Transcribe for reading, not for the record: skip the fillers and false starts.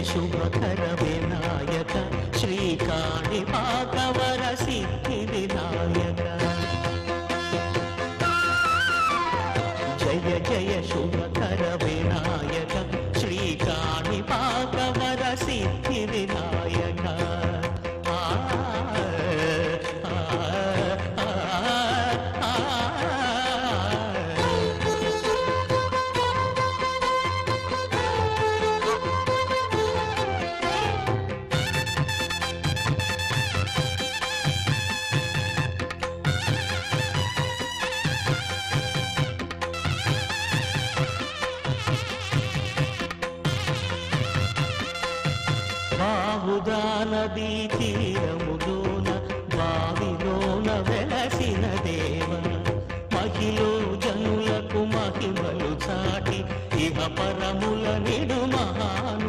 శుభకర వినాయక శ్రీకాణిపాకవర సిద్ధి వినాయక జయ జయ శుభకర వినాయక శ్రీకాణిపాకవర సిద్ధి వినాయక బాహుదా నదీ తీరములోన బావిలోన వెలసిన దేవ మహిలో జనులకు మహిమలు చాటి ఇహ పరముల నిడు మహాన్